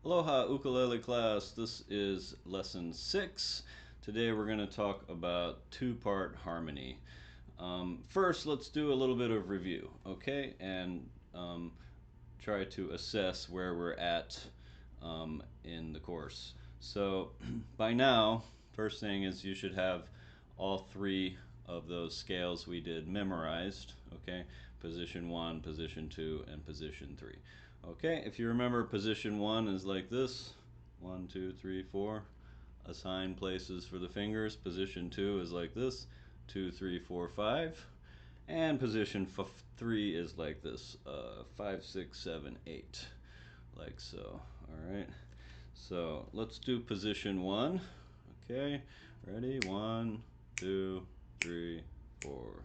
Aloha ukulele class, this is lesson 6. Today we're going to talk about two-part harmony. First, let's do a little bit of review, okay? And try to assess where we're at in the course. So by now, first thing is you should have all three of those scales we did memorized, okay? Position 1, position 2, and position 3. Okay, if you remember, position 1 is like this. 1, 2, 3, 4. Assign places for the fingers. Position 2 is like this. 2, 3, 4, 5. And position 3 is like this. 5, 6, 7, 8. Like so. Alright. So let's do position 1. Okay, ready? 1, 2, 3, 4.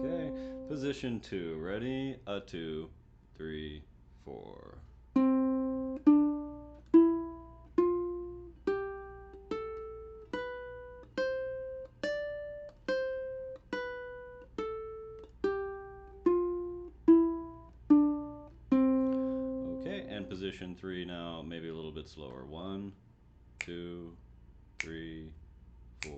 Okay, position 2. Ready? 2, 3, 4. Okay, and position 3 now, maybe a little bit slower. 1, 2, 3, 4.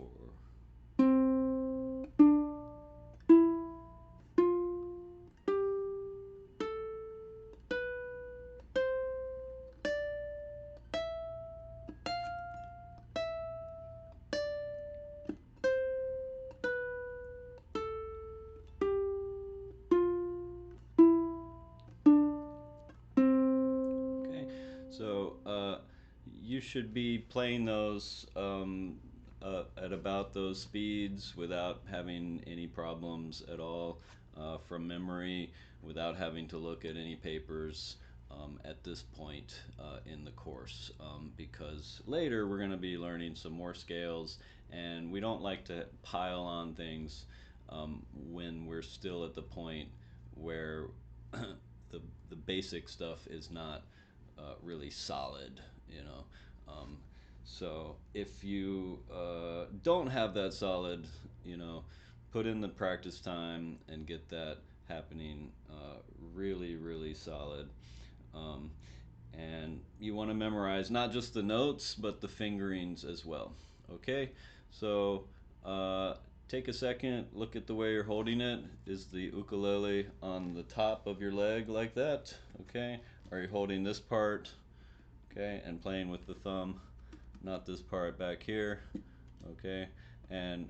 Okay, so you should be playing those at about those speeds without having any problems at all from memory, without having to look at any papers at this point in the course, because later we're going to be learning some more scales, and we don't like to pile on things when we're still at the point where the basic stuff is not really solid, you know. Um, so if you don't have that solid, you know, put in the practice time and get that happening really, really solid. Um, and you want to memorize not just the notes, but the fingerings as well. Okay, so take a second, look at the way you're holding it. Is the ukulele on the top of your leg like that? Okay, are you holding this part? Okay, and playing with the thumb, not this part back here. Okay, and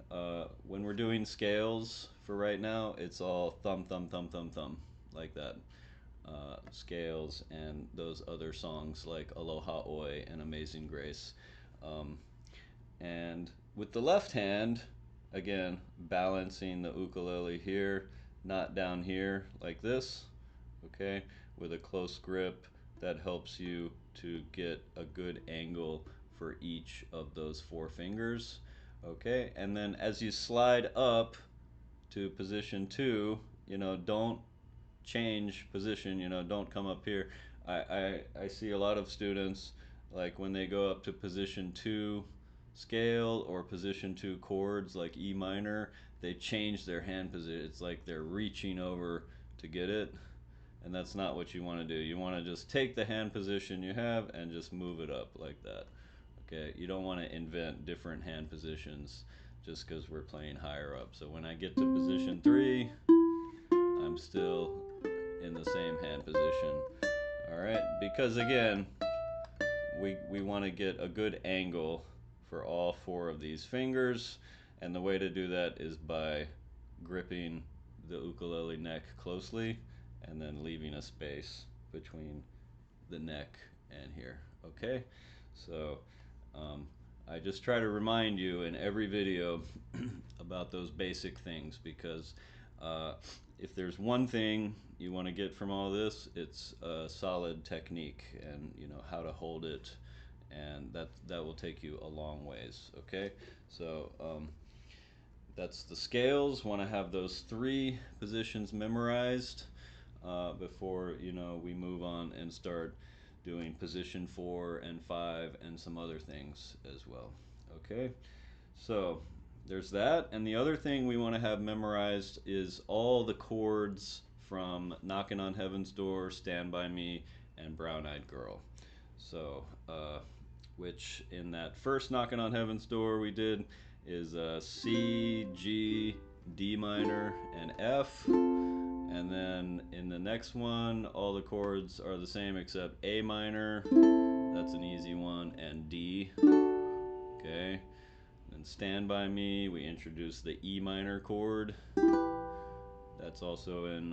when we're doing scales for right now, it's all thumb, thumb, thumb, thumb, thumb, like that. Scales and those other songs like Aloha Oi and Amazing Grace. Um, and with the left hand, again, balancing the ukulele here, not down here like this, okay, with a close grip that helps you to get a good angle for each of those four fingers, okay, and then as you slide up to position 2, you know, don't change position, you know, don't come up here. I see a lot of students, like when they go up to position 2 scale or position 2 chords like E minor, they change their hand position. It's like they're reaching over to get it, and that's not what you want to do. You want to just take the hand position you have and just move it up like that. Okay, you don't want to invent different hand positions just because we're playing higher up. So when I get to position 3, I'm still in the same hand position. All right, because again, we want to get a good angle for all four of these fingers, and the way to do that is by gripping the ukulele neck closely and then leaving a space between the neck and here. Okay, so I just try to remind you in every video about those basic things, because if there's one thing you want to get from all this, it's a solid technique, and you know how to hold it, and that will take you a long ways. Okay, so that's the scales. Want to have those three positions memorized before, you know, we move on and start doing position 4 and 5 and some other things as well. Okay, so there's that. And the other thing we want to have memorized is all the chords from Knocking on Heaven's Door, Stand By Me, and Brown Eyed Girl. So, which in that first Knocking on Heaven's Door we did is C, G, D minor, and F. And then in the next one, all the chords are the same except A minor, that's an easy one, and D. Okay. Then Stand By Me, we introduced the E minor chord. That's also in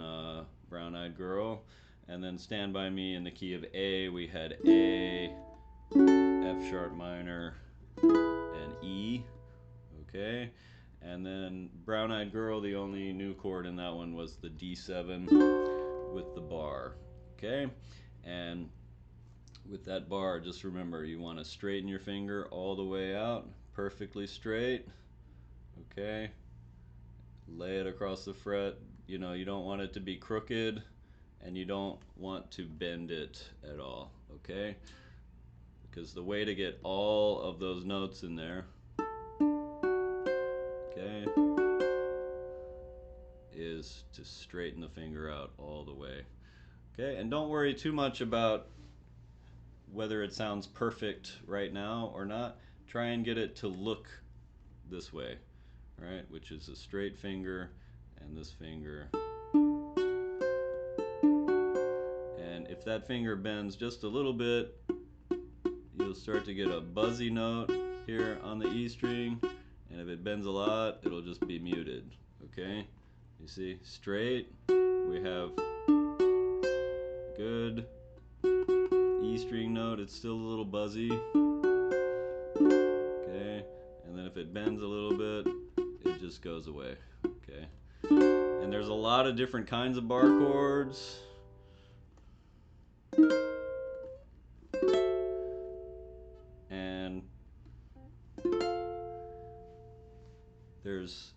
Brown Eyed Girl. And then Stand By Me in the key of A, we had A, F sharp minor, and E. Okay. And then Brown Eyed Girl, the only new chord in that one was the D7 with the bar. Okay. And with that bar, just remember you want to straighten your finger all the way out, perfectly straight. Okay. Lay it across the fret. You know, you don't want it to be crooked and you don't want to bend it at all. Okay. Because the way to get all of those notes in there, okay, is to straighten the finger out all the way. Okay, and don't worry too much about whether it sounds perfect right now or not. Try and get it to look this way, right? Which is a straight finger and this finger. And if that finger bends just a little bit, you'll start to get a buzzy note here on the E string. And if it bends a lot, it'll just be muted, okay? You see, straight, we have good E string note, it's still a little buzzy, okay? And then if it bends a little bit, it just goes away, okay? And there's a lot of different kinds of bar chords. And there's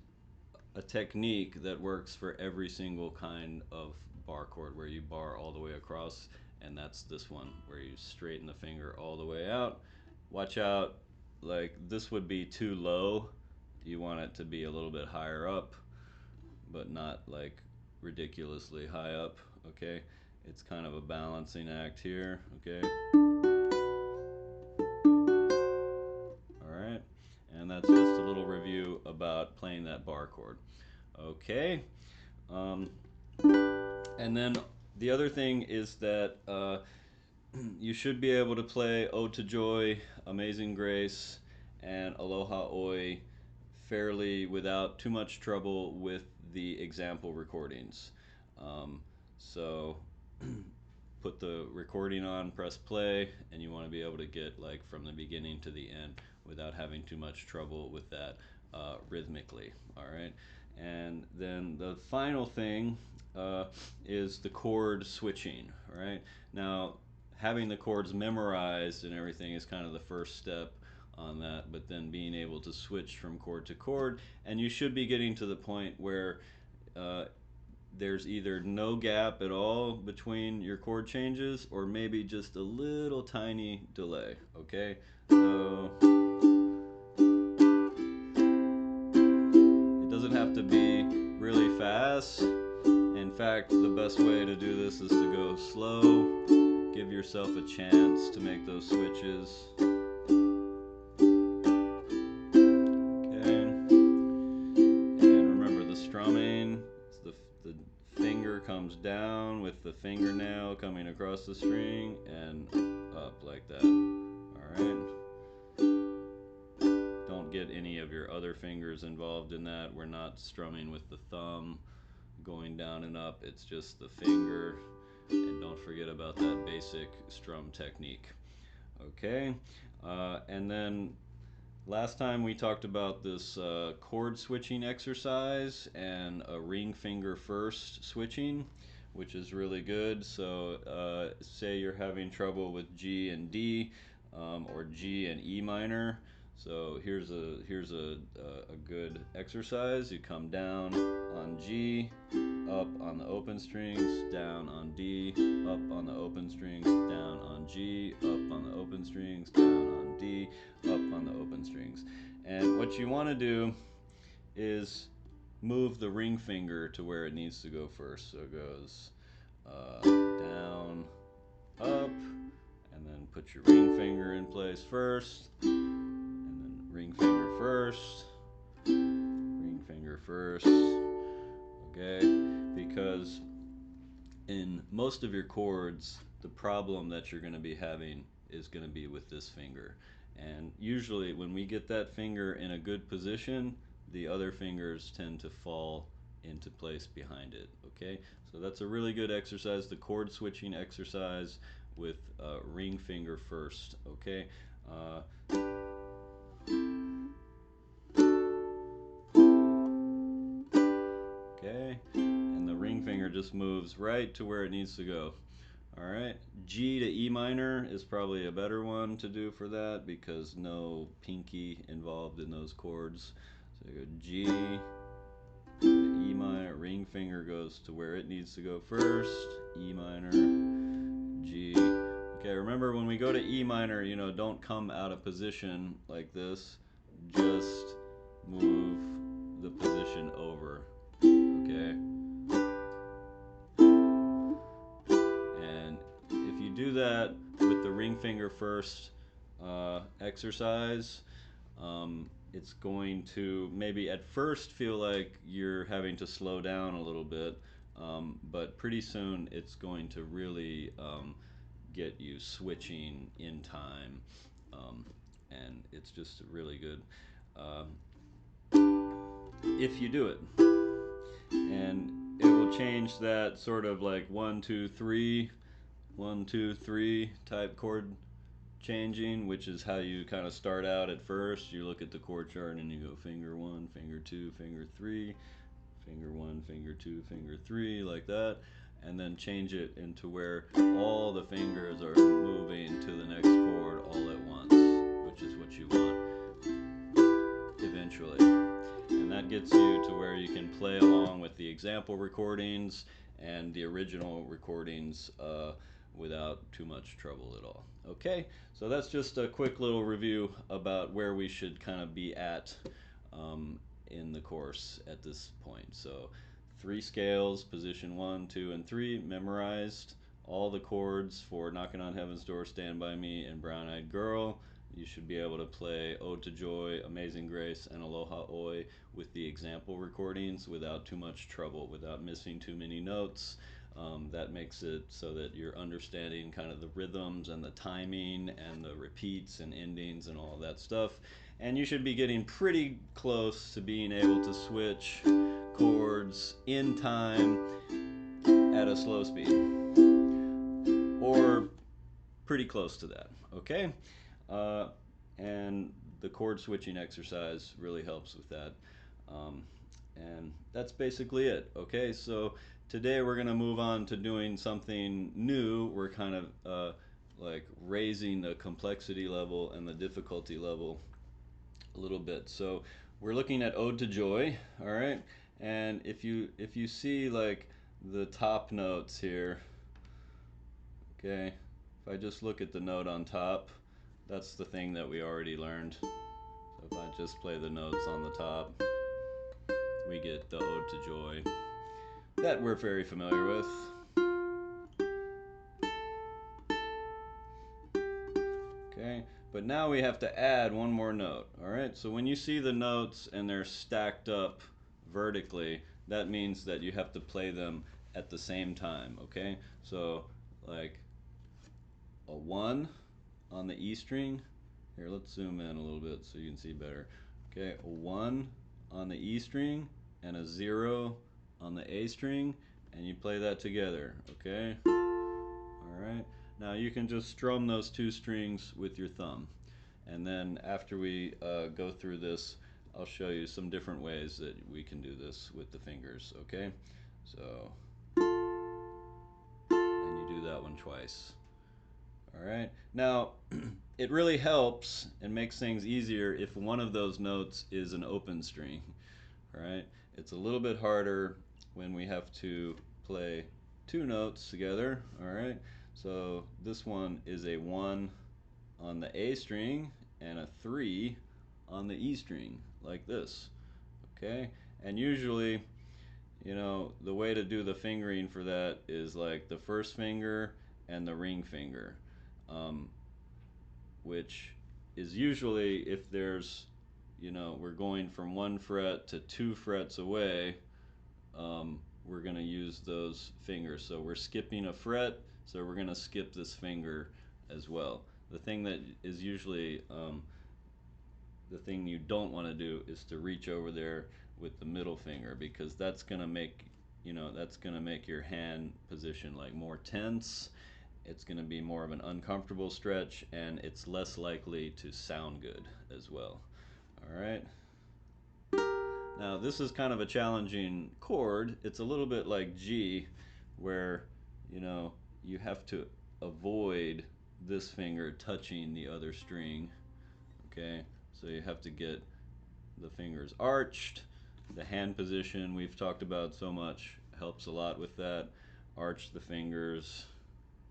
a technique that works for every single kind of bar chord where you bar all the way across, and that's this one where you straighten the finger all the way out. Watch out, like this would be too low. You want it to be a little bit higher up, but not like ridiculously high up, okay? It's kind of a balancing act here, okay? Alright, and that's just a little review about playing that bar chord. Okay, and then the other thing is that you should be able to play Ode to Joy, Amazing Grace, and Aloha Oi fairly without too much trouble with the example recordings. So put the recording on, press play, and you want to be able to get like from the beginning to the end without having too much trouble with that rhythmically. All right, and then the final thing is the chord switching. All right, now having the chords memorized and everything is kind of the first step on that, but then being able to switch from chord to chord, and you should be getting to the point where there's either no gap at all between your chord changes or maybe just a little tiny delay, okay? So it doesn't have to be really fast. In fact, the best way to do this is to go slow. Give yourself a chance to make those switches. Okay. And remember the strumming, the finger comes down with the fingernail coming across the string and up like that. Alright. Don't get any of your other fingers involved in that. We're not strumming with the thumb going down and up. It's just the finger. And don't forget about that basic strum technique. Okay. And then last time we talked about this chord switching exercise and a ring finger first switching, which is really good. So say you're having trouble with G and D or G and E minor. So here's a good exercise. You come down on G, up on the open strings, down on D, up on the open strings, down on G, up on the open strings, down on D, up on the open strings. And what you want to do is move the ring finger to where it needs to go first. So it goes down, up, and then put your ring finger in place first, and then ring finger first, ring finger first, okay? Because in most of your chords, the problem that you're going to be having is going to be with this finger. And usually when we get that finger in a good position, the other fingers tend to fall into place behind it, okay? So that's a really good exercise, the chord switching exercise with ring finger first, okay? Okay, and the ring finger just moves right to where it needs to go. All right, G to E minor is probably a better one to do for that because no pinky involved in those chords. So you go G to E minor, ring finger goes to where it needs to go first, E minor, G. Okay, remember when we go to E minor, don't come out of position like this, just move the position over, okay? And if you do that with the ring finger first exercise, it's going to maybe at first feel like you're having to slow down a little bit, but pretty soon it's going to really get you switching in time, and it's just really good if you do it. And it will change that sort of like 1, 2, 3, 1, 2, 3 type chord changing, which is how you kind of start out at first. You look at the chord chart and you go finger 1, finger 2, finger 3, finger 1, finger 2, finger 3, like that, and then change it into where all the fingers are moving to the next chord all at once, which is what you want eventually. And that gets you to where you can play along with the example recordings and the original recordings without too much trouble at all. Okay, so that's just a quick little review about where we should kind of be at in the course at this point. So 3 scales, position 1, 2, and 3 memorized. All the chords for Knocking on Heaven's Door, Stand By Me, and Brown Eyed Girl. You should be able to play Ode to Joy, Amazing Grace, and Aloha Oi with the example recordings without too much trouble, without missing too many notes. That makes it so that you're understanding kind of the rhythms and the timing and the repeats and endings and all that stuff. And you should be getting pretty close to being able to switch chords in time at a slow speed, or pretty close to that, okay? And the chord switching exercise really helps with that. And that's basically it, okay? So today we're going to move on to doing something new. We're kind of like raising the complexity level and the difficulty level a little bit. So we're looking at Ode to Joy, all right? And if you see like the top notes here, okay? If I just look at the note on top, that's the thing that we already learned. So if I just play the notes on the top, we get the Ode to Joy that we're very familiar with. Okay, but now we have to add one more note. All right, so when you see the notes and they're stacked up vertically, that means that you have to play them at the same time. Okay, so like a 1 on the E string. Here, let's zoom in a little bit so you can see better. Okay, a 1 on the E string and a 0 on the A string, and you play that together, okay? All right, now you can just strum those 2 strings with your thumb. And then after we go through this, I'll show you some different ways that we can do this with the fingers, okay? So, and you do that one twice. All right. Now, it really helps and makes things easier if one of those notes is an open string. All right. It's a little bit harder when we have to play two notes together. All right. So this one is a 1 on the A string and a 3 on the E string, like this. Okay. And usually, the way to do the fingering for that is like the first finger and the ring finger, um, which is usually if we're going from 1 fret to 2 frets away, we're going to use those fingers. So we're skipping a fret, so we're going to skip this finger as well. The thing that is usually the thing you don't want to do is to reach over there with the middle finger, because that's going to make your hand position like more tense. It's going to be more of an uncomfortable stretch, and it's less likely to sound good as well. All right. Now this is kind of a challenging chord. It's a little bit like G, where you have to avoid this finger touching the other string. Okay, so you have to get the fingers arched. The hand position we've talked about so much helps a lot with that. Arch the fingers,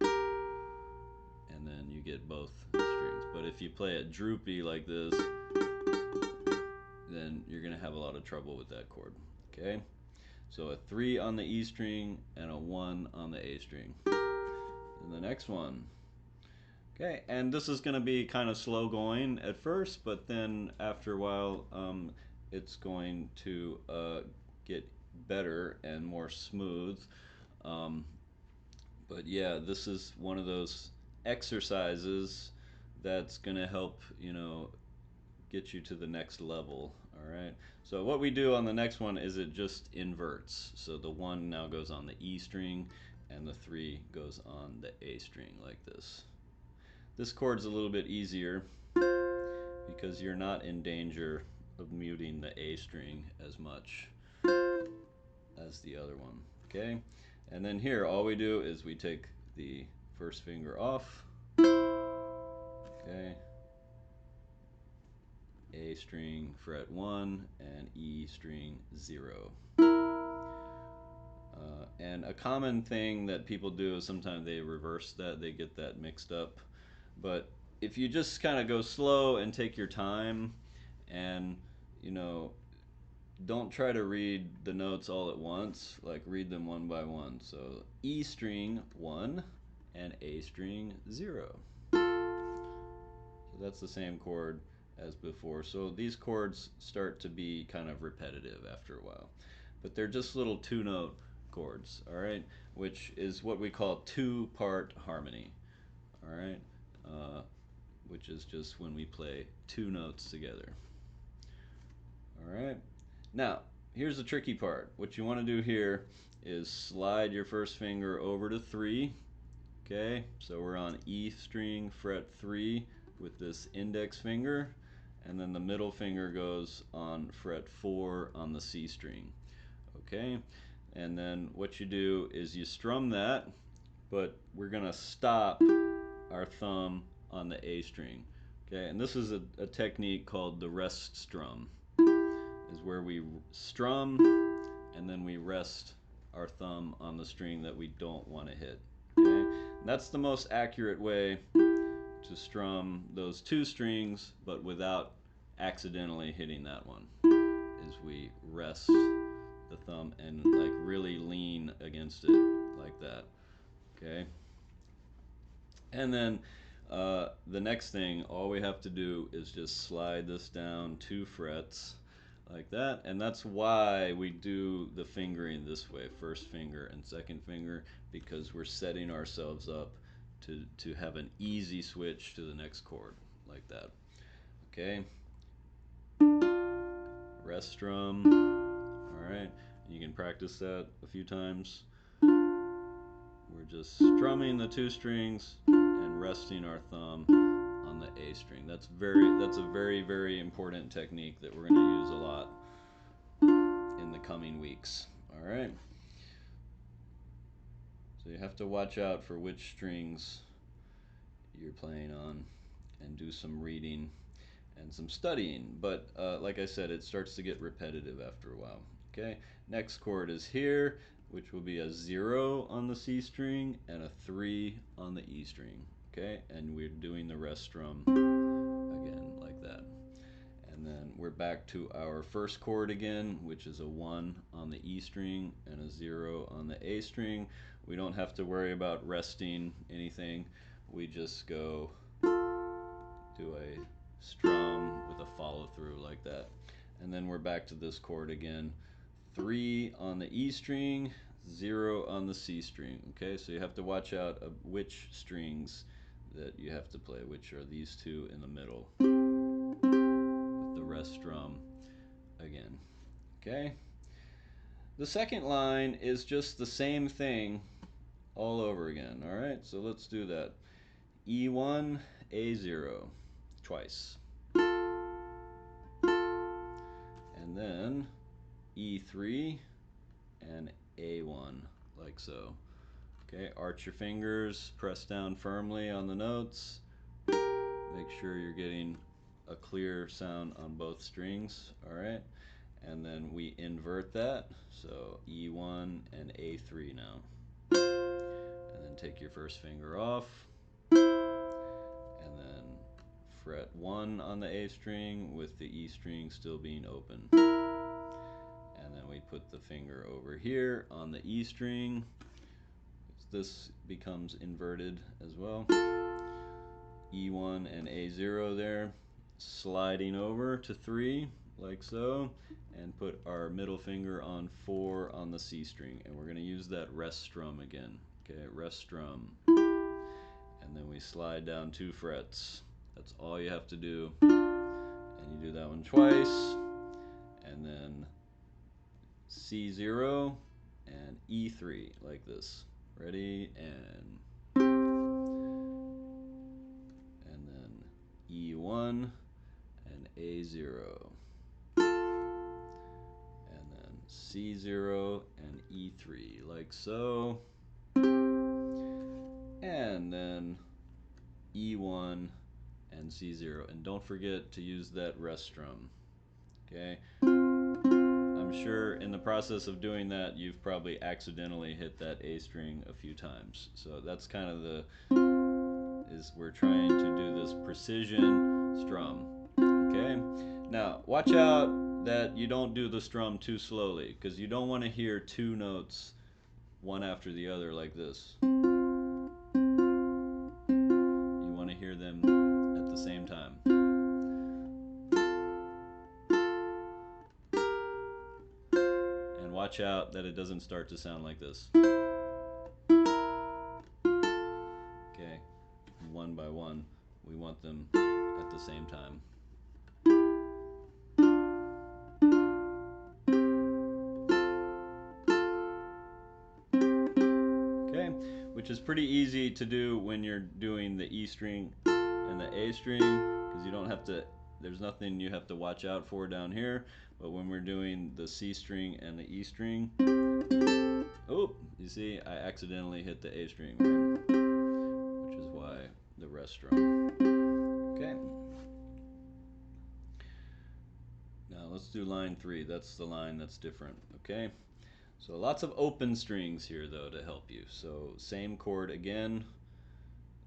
and then you get both strings. But if you play it droopy like this, then you're going to have a lot of trouble with that chord. Okay? So a 3 on the E string and a 1 on the A string. And the next one. Okay, and this is going to be kind of slow going at first, but then after a while, it's going to get better and more smooth. Um, but yeah, this is one of those exercises that's going to help, get you to the next level. All right. So what we do on the next one is it just inverts. So the 1 now goes on the E string, and the 3 goes on the A string like this. This chord's a little bit easier because you're not in danger of muting the A string as much as the other one. Okay? And then here, all we do is we take the first finger off. Okay? A string, fret 1, and E string 0. And a common thing that people do is sometimes they reverse that, they get that mixed up. But if you just kind of go slow and take your time, and don't try to read the notes all at once, like read them one by one. So E string 1 and A string 0. So that's the same chord as before. So these chords start to be kind of repetitive after a while. But they're just little 2-note chords, all right? Which is what we call 2-part harmony, all right? Which is just when we play 2 notes together. All right? Now, here's the tricky part. What you want to do here is slide your first finger over to 3. Okay, so we're on E string, fret 3 with this index finger, and then the middle finger goes on fret 4 on the C string. Okay, and then what you do is you strum that, but we're going to stop our thumb on the A string. Okay, and this is a technique called the rest strum, is where we strum and then we rest our thumb on the string that we don't want to hit. Okay? That's the most accurate way to strum those 2 strings, but without accidentally hitting that one, is we rest the thumb and like really lean against it like that. Okay? And then the next thing, all we have to do is just slide this down 2 frets like that, and that's why we do the fingering this way, first finger and second finger, because we're setting ourselves up to have an easy switch to the next chord like that. Okay, rest strum. All right, you can practice that a few times. We're just strumming the 2 strings and resting our thumb on the A string. That's a very, very important technique that we're going to use a lot in the coming weeks. All right. So you have to watch out for which strings you're playing on, and do some reading and some studying. But like I said, it starts to get repetitive after a while. Okay, next chord is here, which will be a 0 on the C string and a 3 on the E string. Okay, and we're doing the rest strum again like that. And then we're back to our first chord again, which is a 1 on the E string and a 0 on the A string. We don't have to worry about resting anything. We just go do a strum with a follow through like that. And then we're back to this chord again. 3 on the E string, 0 on the C string. Okay, so you have to watch out which strings that you have to play, which are these two in the middle with the rest strum again. Okay, the second line is just the same thing all over again. All right, so let's do that. E1, A0 twice. And then E3 and A1 like so. Okay, arch your fingers, press down firmly on the notes. Make sure you're getting a clear sound on both strings, all right? And then we invert that, so E1 and A3 now. And then take your first finger off, and then fret 1 on the A string with the E string still being open. And then we put the finger over here on the E string. This becomes inverted as well. E1 and A0 there, sliding over to 3 like so, and put our middle finger on 4 on the C string, and we're going to use that rest strum again. Okay, rest strum, and then we slide down 2 frets. That's all you have to do, and you do that one twice, and then C0 and E3 like this. Ready, and then E1 and A0, and then C0 and E3 like so, and then E1 and C0, and don't forget to use that rest strum. Okay, I'm sure in the process of doing that you've probably accidentally hit that A string a few times, so that's kind of we're trying to do this precision strum. Okay, now watch out that you don't do the strum too slowly, because you don't want to hear 2 notes one after the other like this. You want to hear them at the same time. And watch out that it doesn't start to sound like this. Okay, one by one, we want them at the same time. Okay, which is pretty easy to do when you're doing the E string and the A string, because you don't have to, there's nothing you have to watch out for down here. But when we're doing the C string and the E string, oh, you see, I accidentally hit the A string, right? Which is why the rest strum. Okay. Now let's do line 3. That's the line that's different. Okay. So lots of open strings here though to help you. So same chord again,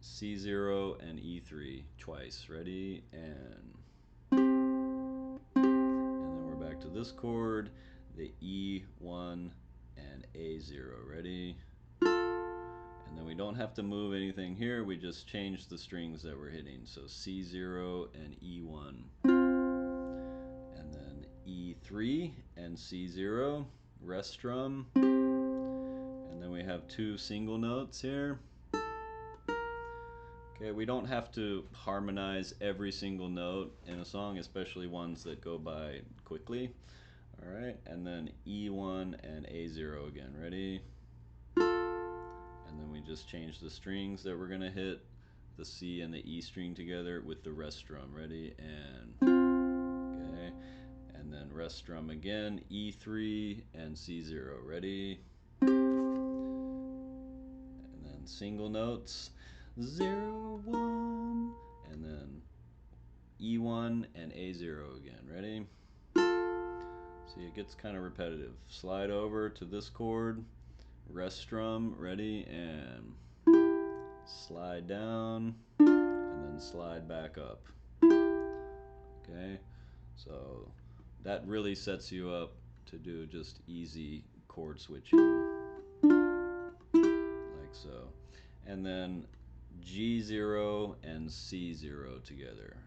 C0 and E3 twice. Ready, and then we're back to this chord, the E1 and A0. Ready, and then we don't have to move anything here. We just change the strings that we're hitting. So C0 and E1, and then E3 and C0, rest strum, and then we have 2 single notes here. Okay, we don't have to harmonize every single note in a song, especially ones that go by quickly. All right, and then E1 and A0 again. Ready? And then we just change the strings that we're gonna hit, the C and the E string together with the rest strum. Ready, and okay, and then rest strum again, E3 and C0. Ready? And then single notes. 0, 1, and then E1 and A0 again. Ready? See, it gets kind of repetitive. Slide over to this chord, rest strum, ready, and slide down, and then slide back up. Okay, so that really sets you up to do just easy chord switching, like so. And then G0 and C0 together.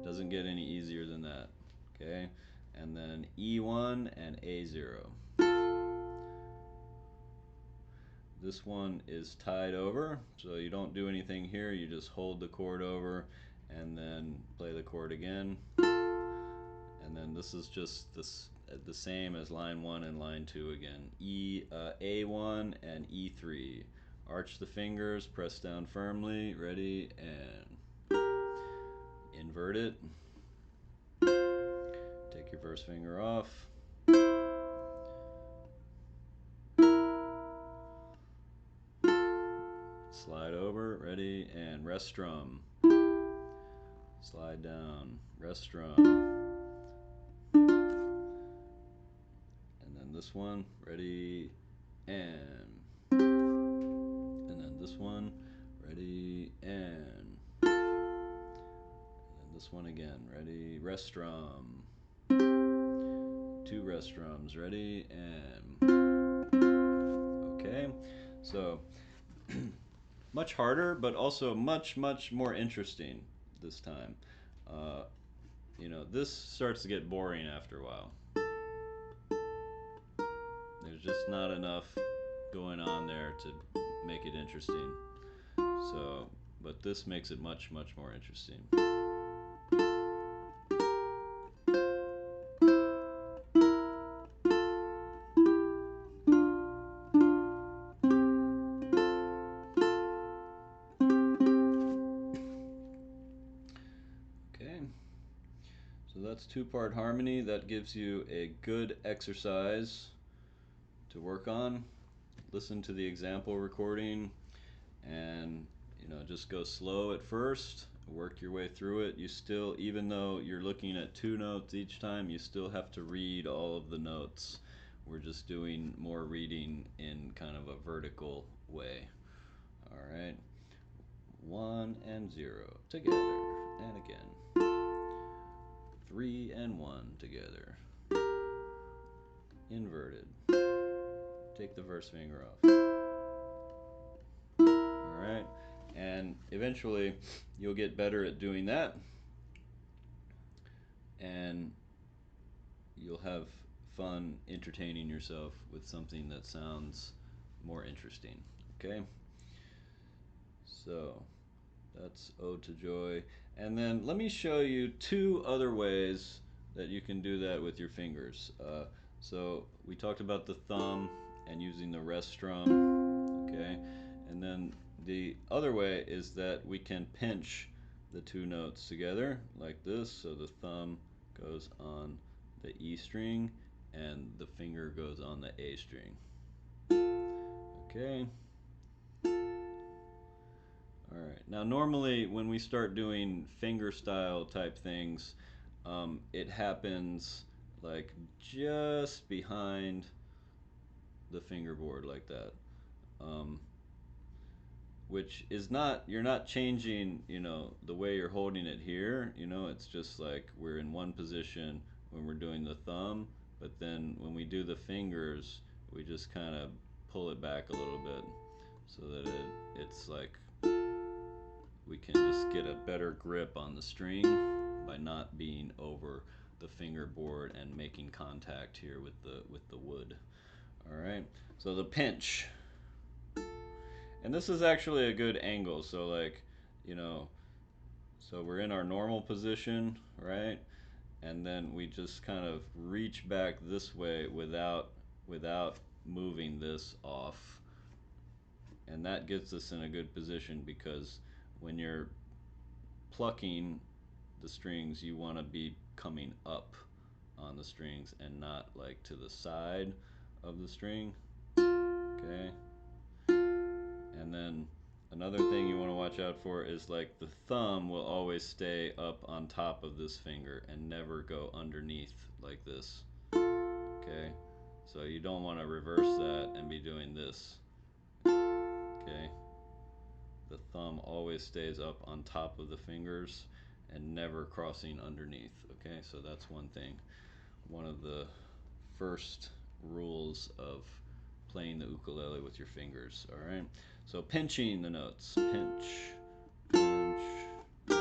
Doesn't get any easier than that. Okay, and then E1 and A0. This one is tied over, so you don't do anything here. You just hold the chord over and then play the chord again. And then this is just the same as line 1 and line 2 again. A1 and E3. Arch the fingers, press down firmly, ready, and invert it. Take your first finger off. Slide over, ready, and rest strum. Slide down, rest strum. And then this one, ready, and then this one, ready, and then this one again, ready, rest strum. 2 rest strums, ready, and okay. So much harder, but also much more interesting this time. You know, this starts to get boring after a while. There's just not enough going on there to make it interesting. So, but this makes it much more interesting. Okay, so that's 2-part harmony. That gives you a good exercise to work on. Listen to the example recording and just go slow at first, work your way through it. You still, even though you're looking at 2 notes each time, you still have to read all of the notes. We're just doing more reading in kind of a vertical way. All right, 1 and 0 together, and again. 3 and 1 together. Inverted. Take the first finger off. Alright, and eventually you'll get better at doing that, and you'll have fun entertaining yourself with something that sounds more interesting. Okay? So that's Ode to Joy. And then let me show you 2 other ways that you can do that with your fingers. So we talked about the thumb and using the rest strum, okay? And then the other way is that we can pinch the 2 notes together like this. So the thumb goes on the E string and the finger goes on the A string. Okay. Alright, now normally when we start doing finger style type things, it happens like just behind the fingerboard like that, which is not, you're not changing, the way you're holding it here, it's just like we're in one position when we're doing the thumb, but then when we do the fingers, we just kind of pull it back a little bit so that it's like we can just get a better grip on the string by not being over the fingerboard and making contact here with the wood. All right, so the pinch, and this is actually a good angle. So like, so we're in our normal position, right? And then we just kind of reach back this way without moving this off, and that gets us in a good position because when you're plucking the strings, you want to be coming up on the strings and not like to the side of the string. Okay, and then Another thing you want to watch out for is like the thumb will always stay up on top of this finger and never go underneath like this. Okay, so you don't want to reverse that and be doing this. Okay, the thumb always stays up on top of the fingers and never crossing underneath. Okay, so that's one thing. One of the first rules of playing the ukulele with your fingers. All right, so pinching the notes. Pinch, pinch, pinch.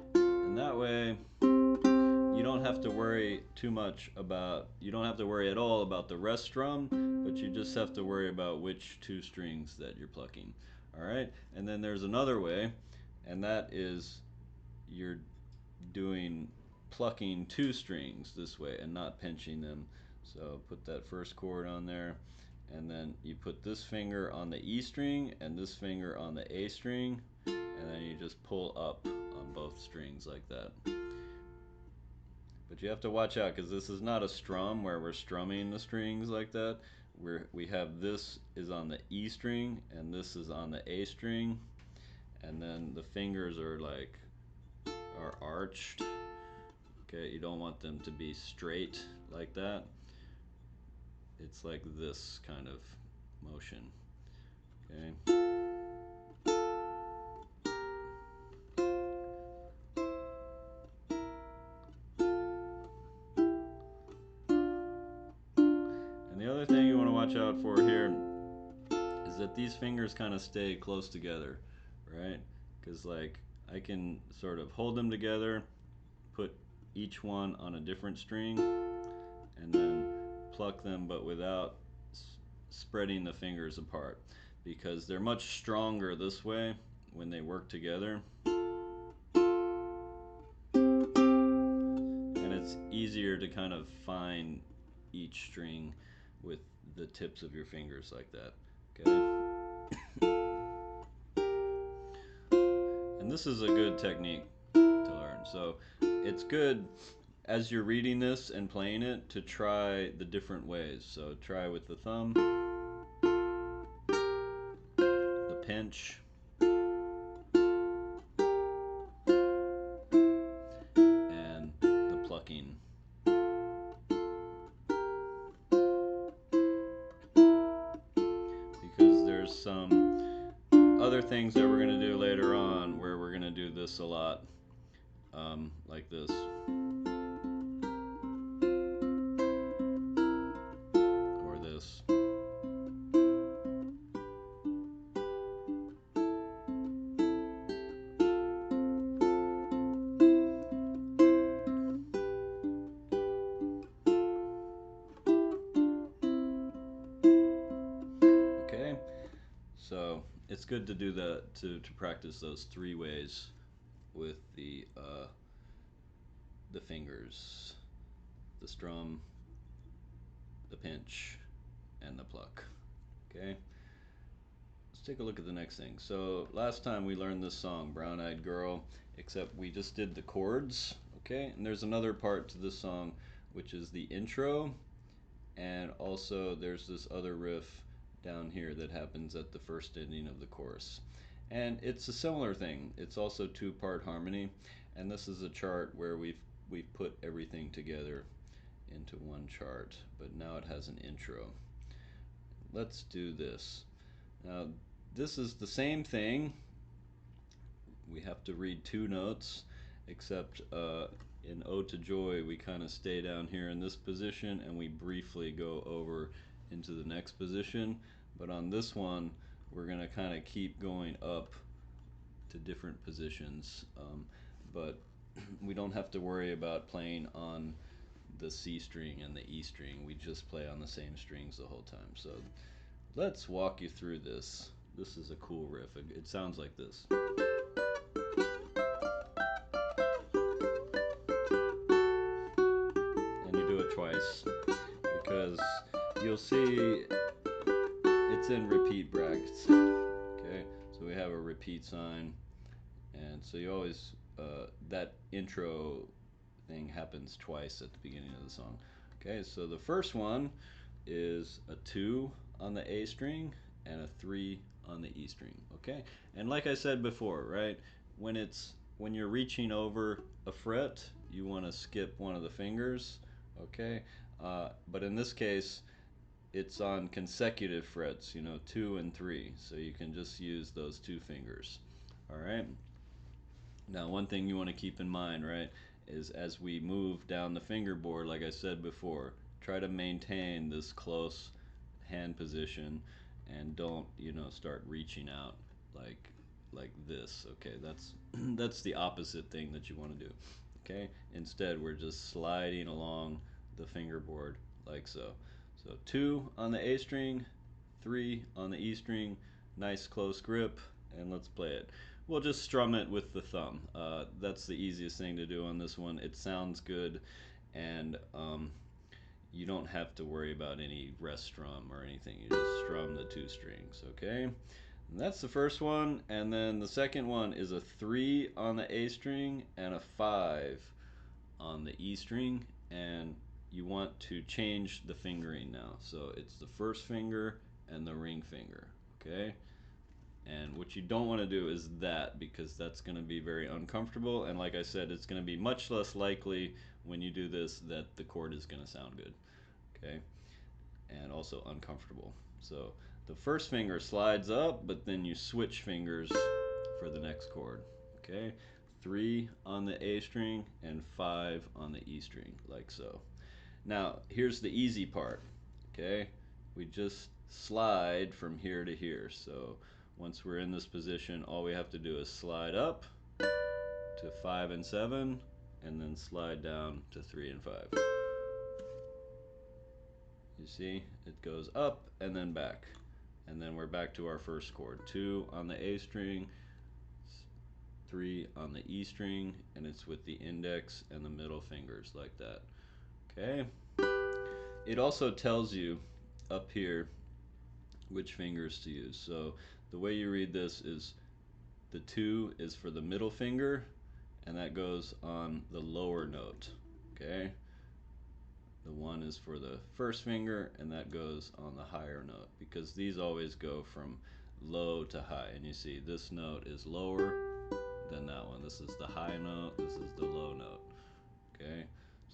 And that way you don't have to worry too much about, you don't have to worry at all about the rest strum, but you just have to worry about which two strings that you're plucking. All right, and then there's another way, and that is you're doing plucking two strings this way and not pinching them. So put that first chord on there, and then you put this finger on the E string and this finger on the A string, and then you just pull up on both strings like that. But you have to watch out because this is not a strum where we're strumming the strings like that. We have this is on the E string and this is on the A string, and then the fingers are like are arched. Okay, you don't want them to be straight like that. It's like this kind of motion. Okay. And the other thing you want to watch out for here is that these fingers kind of stay close together, right? Because like I can sort of hold them together, put each one on a different string, and then pluck them, but without spreading the fingers apart, because they're much stronger this way when they work together, and it's easier to kind of find each string with the tips of your fingers like that. Okay. And this is a good technique to learn. So it's good as you're reading this and playing it to try the different ways. So try with the thumb, the pinch, and the plucking. Because there's some other things that we're going to do later on where we're going to do this a lot, like this. Or this. Okay, so it's good to do that, to practice those three ways with the fingers, the strum, the pinch, and the pluck. Okay, let's take a look at the next thing. So last time we learned this song, Brown Eyed Girl, except we just did the chords. Okay, and there's another part to this song, which is the intro, and also there's this other riff down here that happens at the first ending of the chorus. And it's a similar thing. It's also two-part harmony, and this is a chart where we've put everything together into one chart, but now it has an intro. Let's do this. Now, this is the same thing. We have to read two notes, except in Ode to Joy, we kind of stay down here in this position and we briefly go over into the next position. But on this one, we're going to kind of keep going up to different positions. But we don't have to worry about playing on the C string and the E string. We just play on the same strings the whole time. So let's walk you through this. This is a cool riff. It sounds like this. And you do it twice because you'll see it's in repeat brackets. Okay, so we have a repeat sign, and so you always that intro thing happens twice at the beginning of the song. Okay, so the first one is a 2 on the A string and a 3 on the E string. Okay, and like I said before, right, when you're reaching over a fret, you want to skip one of the fingers. Okay, but in this case, it's on consecutive frets, 2 and 3, so you can just use those 2 fingers. All right. Now, one thing you want to keep in mind, right, is as we move down the fingerboard, like I said before, try to maintain this close hand position and don't, start reaching out like this. Okay, that's that's the opposite thing that you want to do. Okay? Instead, we're just sliding along the fingerboard like so. So 2 on the A string, 3 on the E string, nice close grip, and let's play it. We'll just strum it with the thumb. That's the easiest thing to do on this one. It sounds good, and you don't have to worry about any rest strum or anything. You just strum the 2 strings, okay? And that's the first one, and then the second one is a 3 on the A string and a 5 on the E string, and you want to change the fingering now. So it's the first finger and the ring finger, okay? And what you don't want to do is that, because that's going to be very uncomfortable. And like I said, it's going to be much less likely when you do this that the chord is going to sound good. Okay? And also uncomfortable. So the first finger slides up, but then you switch fingers for the next chord. Okay? 3 on the A string and 5 on the E string, like so. Now, here's the easy part. Okay? We just slide from here to here. So once we're in this position, all we have to do is slide up to 5 and 7, and then slide down to 3 and 5. You see, it goes up and then back. And then we're back to our first chord. 2 on the A string, 3 on the E string, and it's with the index and the middle fingers like that. Okay? It also tells you up here which fingers to use. So the way you read this is the 2 is for the middle finger, and that goes on the lower note. Okay? The 1 is for the first finger, and that goes on the higher note, because these always go from low to high. And you see this note is lower than that one. This is the high note, this is the low note. Okay?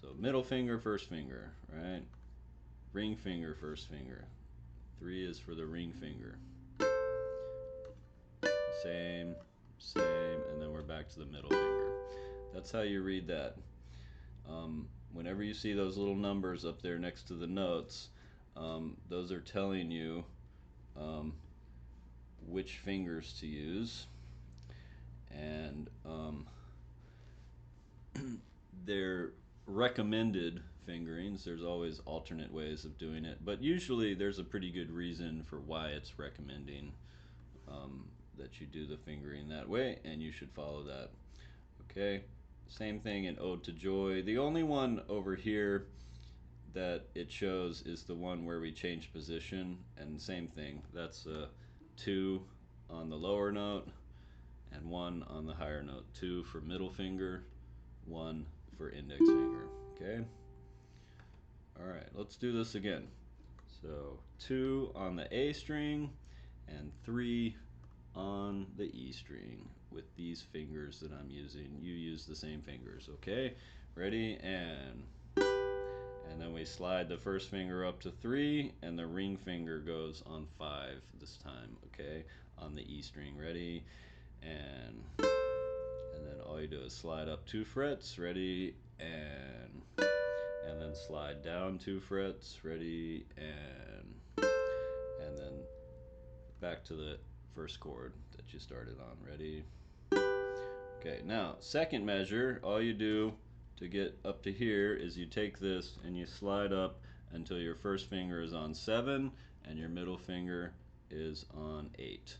So middle finger, first finger, right? Ring finger, first finger. 3 is for the ring finger. Same, same, and then we're back to the middle finger. That's how you read that. Whenever you see those little numbers up there next to the notes, those are telling you which fingers to use, and they're recommended fingerings. There's always alternate ways of doing it, but usually there's a pretty good reason for why it's recommending that you do the fingering that way, and you should follow that. Okay, same thing in Ode to Joy. The only one over here that it shows is the one where we change position, and same thing. That's a 2 on the lower note and 1 on the higher note. 2 for middle finger, 1 for index finger. Okay? Alright, let's do this again. So 2 on the A string and 3 on the E string with these fingers that I'm using. You use the same fingers, okay? Ready? And then we slide the first finger up to 3, and the ring finger goes on 5 this time, okay? On the E string. Ready? And then all you do is slide up 2 frets. Ready? And then slide down 2 frets. Ready? And then back to the first chord that you started on. Ready? Okay, now second measure, all you do to get up to here is you take this and you slide up until your first finger is on 7 and your middle finger is on 8.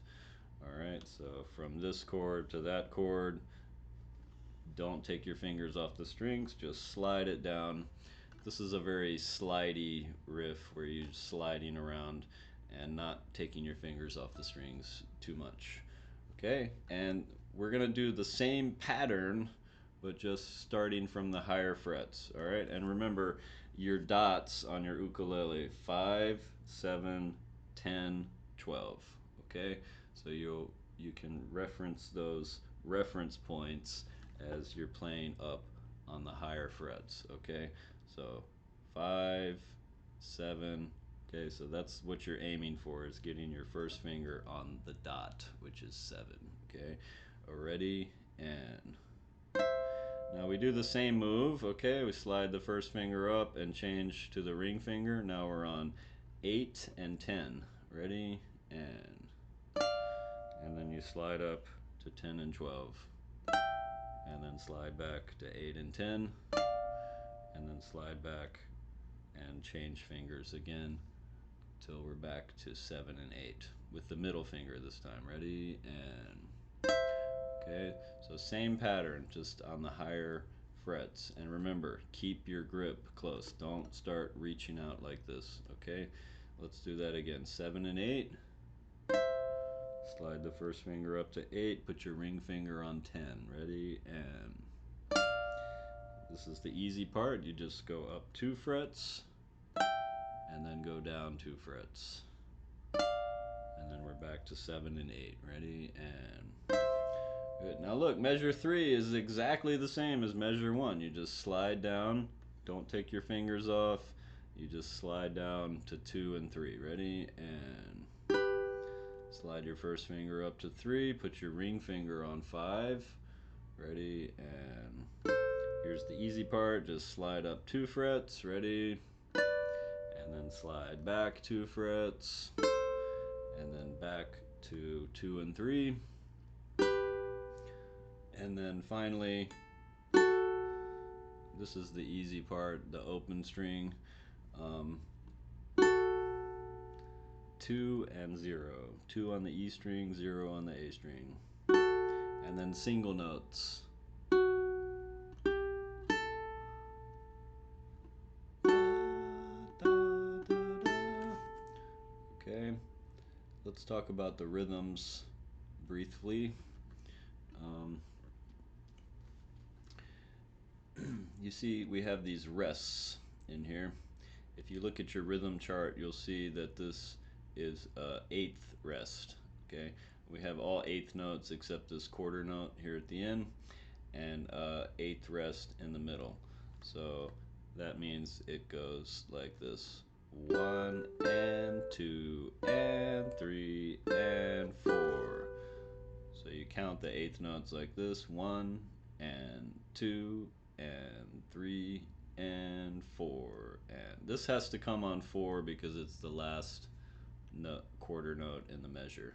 Alright, so from this chord to that chord, don't take your fingers off the strings, just slide it down. This is a very slidey riff where you're sliding around and not taking your fingers off the strings too much. Okay, and we're gonna do the same pattern but just starting from the higher frets. All right, and remember your dots on your ukulele: 5, 7, 10, 12. Okay, so you can reference those reference points as you're playing up on the higher frets. Okay, so 5, 7. Okay, so that's what you're aiming for, is getting your first finger on the dot, which is 7. Okay, ready, and now we do the same move. Okay, we slide the first finger up and change to the ring finger. Now we're on 8 and 10. Ready, and then you slide up to 10 and 12, and then slide back to 8 and 10, and then slide back and change fingers again till we're back to 7 and 8 with the middle finger this time. Ready, and okay, so same pattern, just on the higher frets. And remember, keep your grip close. Don't start reaching out like this. Okay, let's do that again. 7 and 8. Slide the first finger up to 8. Put your ring finger on 10. Ready, and this is the easy part. You just go up 2 frets and then go down 2 frets. And then we're back to 7 and 8. Ready, and good. Now look, measure 3 is exactly the same as measure 1. You just slide down, don't take your fingers off. You just slide down to 2 and 3. Ready, and slide your first finger up to 3. Put your ring finger on 5. Ready, and here's the easy part. Just slide up 2 frets. Ready, and then slide back 2 frets, and then back to 2 and 3. And then finally, this is the easy part, the open string. 2 and 0. 2 on the E string, 0 on the A string. And then single notes. Okay, let's talk about the rhythms briefly. You see, we have these rests in here. If you look at your rhythm chart, you'll see that this is 8th rest. Okay, we have all 8th notes except this quarter note here at the end, and 8th rest in the middle. So that means it goes like this: 1 and 2 and 3 and 4. So you count the 8th notes like this: 1 and 2 and 3 and 4. And this has to come on 4 because it's the last note, quarter note in the measure.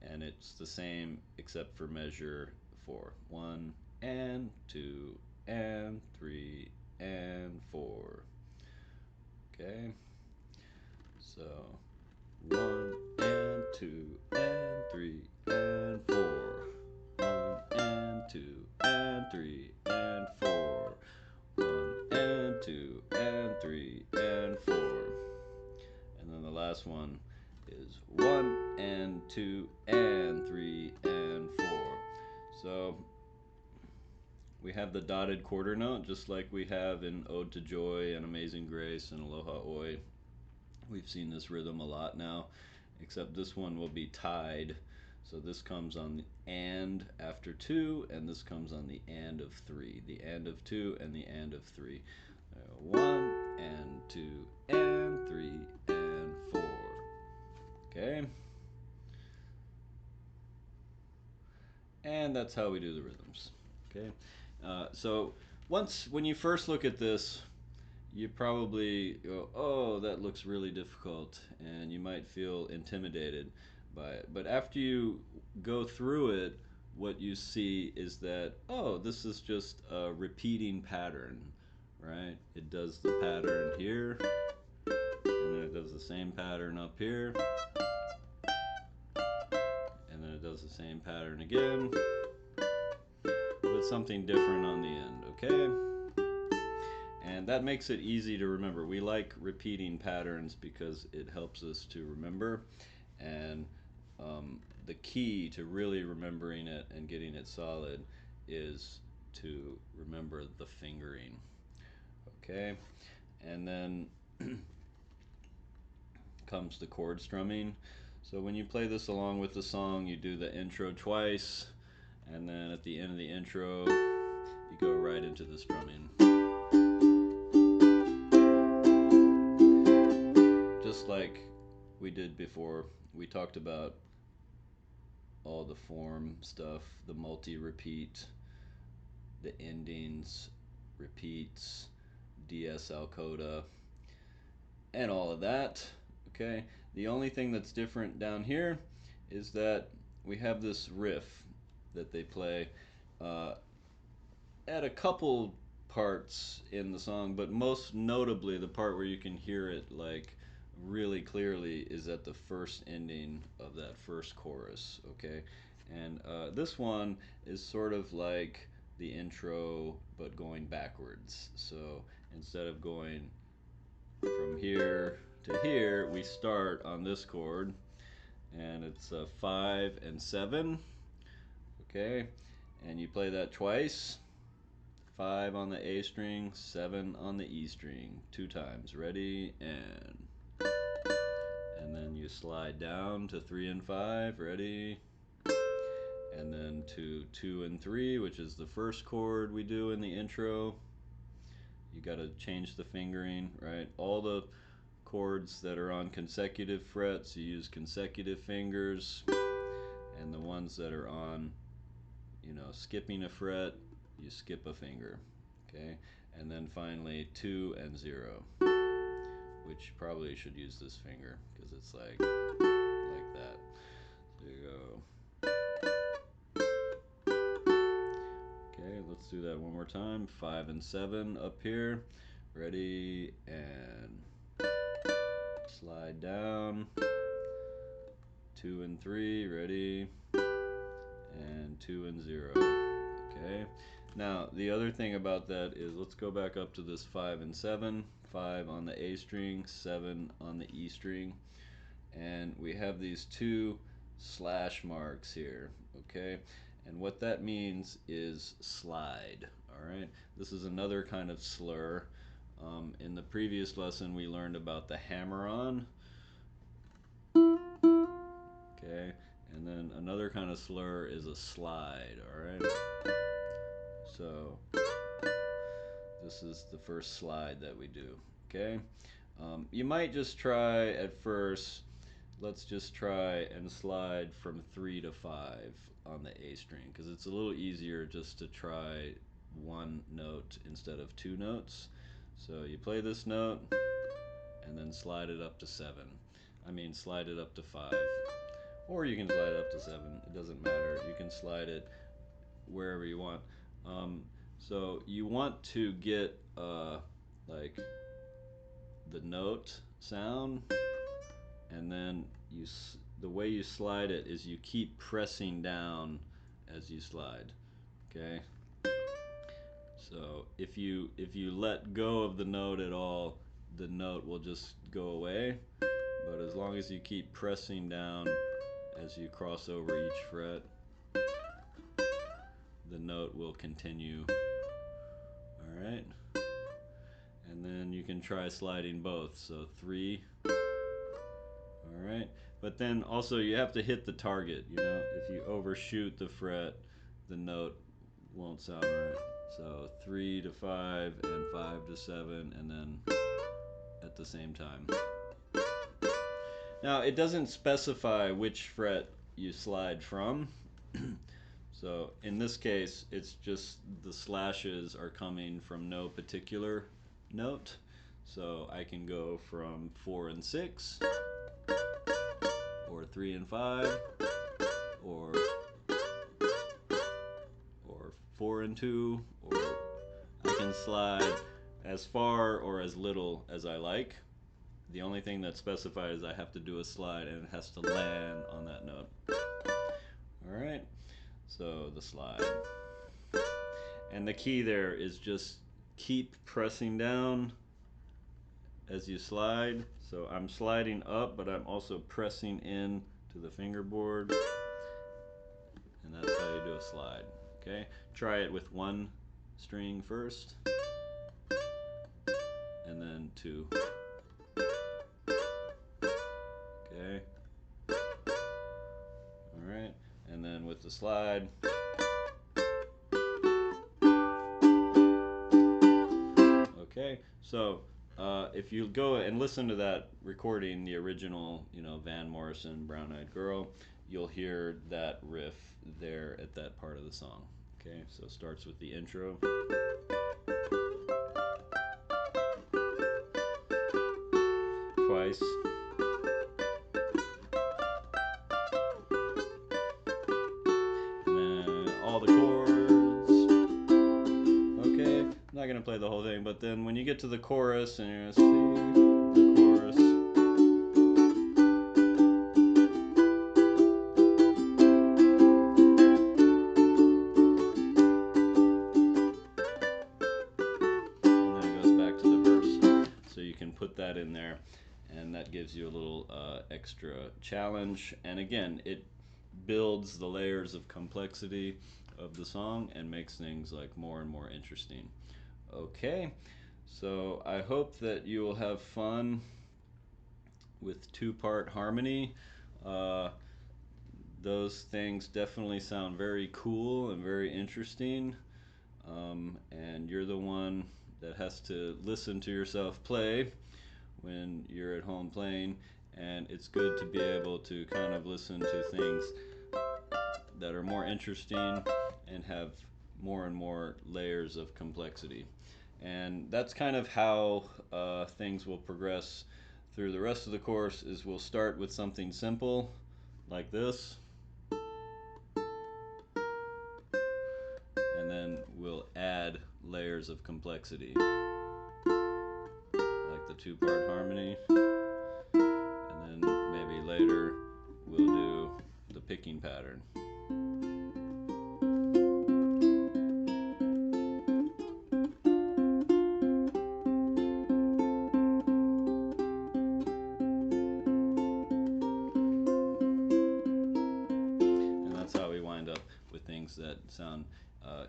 And it's the same except for measure 4. 1 and 2 and 3 and 4. Okay, so 1 and 2 and 3 and 4. 1 and 2 and 3 and 4. 1 and 2 and 3 and 4. And then the last one is 1 and 2 and 3 and 4. So we have the dotted quarter note just like we have in Ode to Joy and Amazing Grace and Aloha Oi. We've seen this rhythm a lot now, except this one will be tied. So this comes on the and after 2, and this comes on the and of 3. The and of 2 and the and of 3. 1 and 2 and 3 and 4. Okay? And that's how we do the rhythms. Okay? So when you first look at this, you probably go, oh, that looks really difficult, and you might feel intimidated by it. But after you go through it, what you see is that, oh, this is just a repeating pattern, right? It does the pattern here, and then it does the same pattern up here, and then it does the same pattern again, with something different on the end, okay? And that makes it easy to remember. We like repeating patterns because it helps us to remember. And the key to really remembering it and getting it solid is to remember the fingering. Okay, and then comes the chord strumming. So when you play this along with the song, you do the intro twice, and then at the end of the intro, you go right into the strumming. Just like we did before, we talked about all the form stuff, the multi-repeat, the endings, repeats, DSL coda, and all of that. Okay, the only thing that's different down here is that we have this riff that they play at a couple parts in the song, but most notably the part where you can hear it like really clearly is at the first ending of that first chorus. Okay, and this one is sort of like the intro but going backwards. So instead of going from here to here, we start on this chord, and it's 5 and 7. Okay, and you play that twice. 5 on the A string, 7 on the E string, 2 times. Ready, and then you slide down to 3 and 5. Ready, and then to 2 and 3, which is the first chord we do in the intro. You got to change the fingering, right? All the chords that are on consecutive frets, you use consecutive fingers, and the ones that are on, skipping a fret, you skip a finger. Okay, and then finally 2 and 0, which probably should use this finger because it's like that. So you go. Okay, let's do that one more time. 5 and 7 up here. Ready, and slide down. 2 and 3. Ready, and 2 and 0. Okay. Now, the other thing about that is, let's go back up to this 5 and 7. 5 on the A string, 7 on the E string. And we have these two slash marks here, okay? And what that means is slide, all right? This is another kind of slur. In the previous lesson, we learned about the hammer-on, okay? And then another kind of slur is a slide, all right? So this is the first slide that we do, okay? You might just try at first, let's just try and slide from 3 to 5 on the A string, because it's a little easier just to try one note instead of two notes. So you play this note and then slide it up to 7. Slide it up to 5. Or you can slide it up to 7. It doesn't matter. You can slide it wherever you want. So you want to get like the note sound, and then the way you slide it is you keep pressing down as you slide. Okay. So if you let go of the note at all, the note will just go away. But as long as you keep pressing down as you cross over each fret, the note will continue. All right. And then you can try sliding both. So 3. All right. But then also you have to hit the target. If you overshoot the fret, the note won't sound right. So 3 to 5 and 5 to 7, and then at the same time. Now it doesn't specify which fret you slide from. So in this case, it's just the slashes are coming from no particular note. So I can go from 4 and 6, or 3 and 5, or 4 and 2, or I can slide as far or as little as I like. The only thing that's specified is I have to do a slide and it has to land on that note. Alright, so the slide. And the key there is just keep pressing down as you slide. So I'm sliding up, but I'm also pressing in to the fingerboard. And that's how you do a slide. Okay, try it with one string first, and then 2. Okay. Alright, and then with the slide. Okay, so if you go and listen to that recording, the original, Van Morrison, Brown Eyed Girl, you'll hear that riff there at that part of the song. Okay, so it starts with the intro. Twice. And then all the chords. Okay, I'm not going to play the whole thing, but then when you get to the chorus and you're going to see the chorus. So you can put that in there, and that gives you a little extra challenge. And again, it builds the layers of complexity of the song and makes things like more and more interesting. Okay, so I hope that you will have fun with two-part harmony. Those things definitely sound very cool and very interesting. And you're the one that has to listen to yourself play when you're at home playing, and it's good to be able to kind of listen to things that are more interesting and have more and more layers of complexity. And that's kind of how things will progress through the rest of the course. Is we'll start with something simple like this, and then we'll add layers of complexity like the two-part harmony, and then maybe later we'll do the picking pattern. And that's how we wind up with things that sound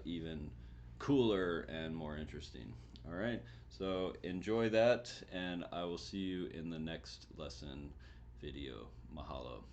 even cooler and more interesting. All right, so enjoy that, and I will see you in the next lesson video. Mahalo.